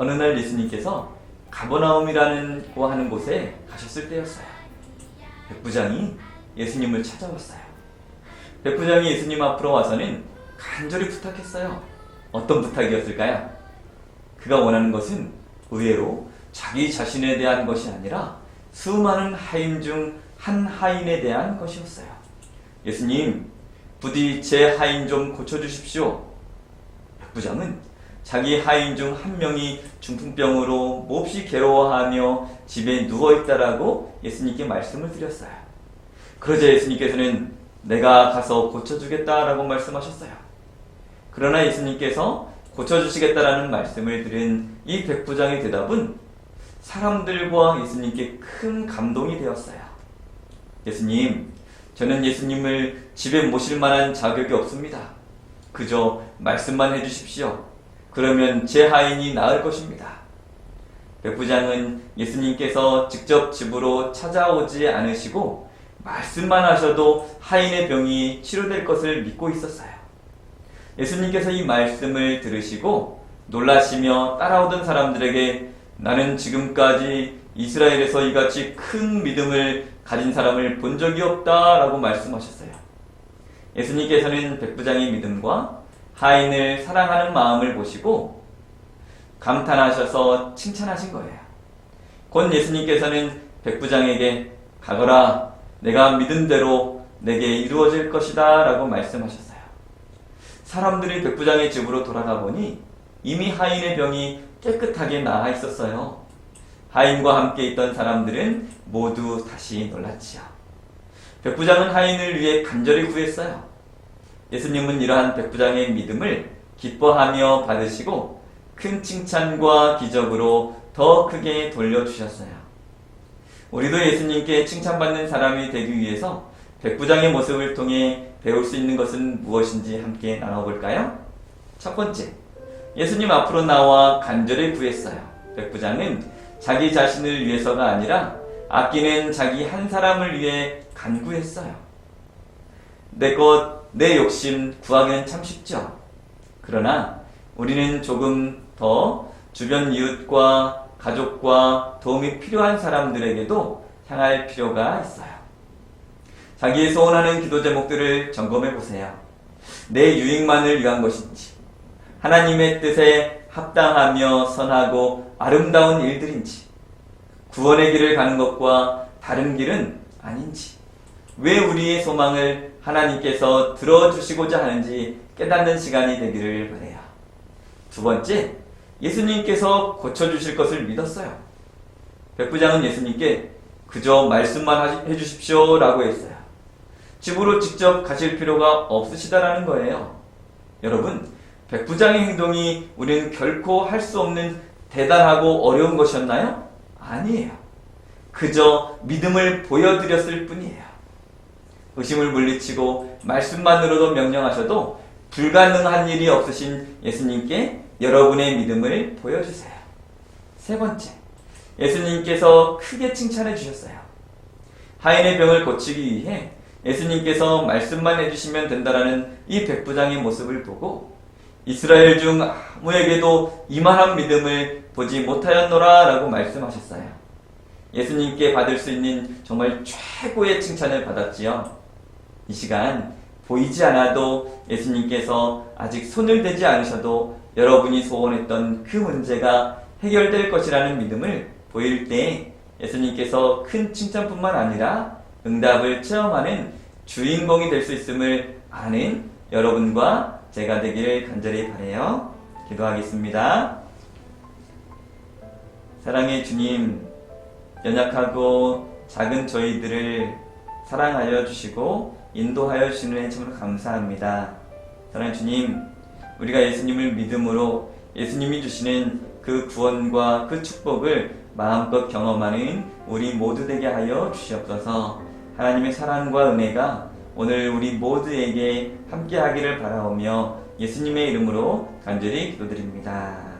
어느 날 예수님께서 가버나움이라는 하는 곳에 가셨을 때였어요. 백부장이 예수님을 찾아왔어요. 백부장이 예수님 앞으로 와서는 간절히 부탁했어요. 어떤 부탁이었을까요? 그가 원하는 것은 의외로 자기 자신에 대한 것이 아니라 수많은 하인 중 한 하인에 대한 것이었어요. 예수님, 부디 제 하인 좀 고쳐주십시오. 백부장은 자기 하인 중 한 명이 중풍병으로 몹시 괴로워하며 집에 누워있다라고 예수님께 말씀을 드렸어요. 그러자 예수님께서는 내가 가서 고쳐주겠다라고 말씀하셨어요. 그러나 예수님께서 고쳐주시겠다라는 말씀을 들은 이 백부장의 대답은 사람들과 예수님께 큰 감동이 되었어요. 예수님, 저는 예수님을 집에 모실 만한 자격이 없습니다. 그저 말씀만 해주십시오. 그러면 제 하인이 나을 것입니다. 백부장은 예수님께서 직접 집으로 찾아오지 않으시고 말씀만 하셔도 하인의 병이 치료될 것을 믿고 있었어요. 예수님께서 이 말씀을 들으시고 놀라시며 따라오던 사람들에게 나는 지금까지 이스라엘에서 이같이 큰 믿음을 가진 사람을 본 적이 없다라고 말씀하셨어요. 예수님께서는 백부장의 믿음과 하인을 사랑하는 마음을 보시고 감탄하셔서 칭찬하신 거예요. 곧 예수님께서는 백부장에게 가거라, 내가 믿은 대로 내게 이루어질 것이다 라고 말씀하셨어요. 사람들이 백부장의 집으로 돌아가 보니 이미 하인의 병이 깨끗하게 나아 있었어요. 하인과 함께 있던 사람들은 모두 다시 놀랐지요. 백부장은 하인을 위해 간절히 구했어요. 예수님은 이러한 백부장의 믿음을 기뻐하며 받으시고 큰 칭찬과 기적으로 더 크게 돌려주셨어요. 우리도 예수님께 칭찬받는 사람이 되기 위해서 백부장의 모습을 통해 배울 수 있는 것은 무엇인지 함께 나눠볼까요? 첫 번째, 예수님 앞으로 나와 간절히 구했어요. 백부장은 자기 자신을 위해서가 아니라 아끼는 자기 한 사람을 위해 간구했어요. 내 것, 내 욕심 구하기는 참 쉽죠. 그러나 우리는 조금 더 주변 이웃과 가족과 도움이 필요한 사람들에게도 향할 필요가 있어요. 자기의 소원하는 기도 제목들을 점검해 보세요. 내 유익만을 위한 것인지, 하나님의 뜻에 합당하며 선하고 아름다운 일들인지, 구원의 길을 가는 것과 다른 길은 아닌지, 왜 우리의 소망을 하나님께서 들어주시고자 하는지 깨닫는 시간이 되기를 바라요. 두 번째, 예수님께서 고쳐주실 것을 믿었어요. 백부장은 예수님께 그저 말씀만 해주십시오 라고 했어요. 집으로 직접 가실 필요가 없으시다라는 거예요. 여러분, 백부장의 행동이 우리는 결코 할 수 없는 대단하고 어려운 것이었나요? 아니에요. 그저 믿음을 보여드렸을 뿐이에요. 의심을 물리치고 말씀만으로도 명령하셔도 불가능한 일이 없으신 예수님께 여러분의 믿음을 보여주세요. 세 번째, 예수님께서 크게 칭찬해 주셨어요. 하인의 병을 고치기 위해 예수님께서 말씀만 해주시면 된다라는 이 백부장의 모습을 보고 이스라엘 중 아무에게도 이만한 믿음을 보지 못하였노라 라고 말씀하셨어요. 예수님께 받을 수 있는 정말 최고의 칭찬을 받았지요. 이 시간 보이지 않아도 예수님께서 아직 손을 대지 않으셔도 여러분이 소원했던 그 문제가 해결될 것이라는 믿음을 보일 때 예수님께서 큰 칭찬뿐만 아니라 응답을 체험하는 주인공이 될 수 있음을 아는 여러분과 제가 되기를 간절히 바라요. 기도하겠습니다. 사랑의 주님, 연약하고 작은 저희들을 사랑하여 주시고 인도하여 주시는 애 참으로 감사합니다. 사랑의 주님, 우리가 예수님을 믿음으로 예수님이 주시는 그 구원과 그 축복을 마음껏 경험하는 우리 모두 되게 하여 주시옵소서. 하나님의 사랑과 은혜가 오늘 우리 모두에게 함께하기를 바라오며 예수님의 이름으로 간절히 기도드립니다.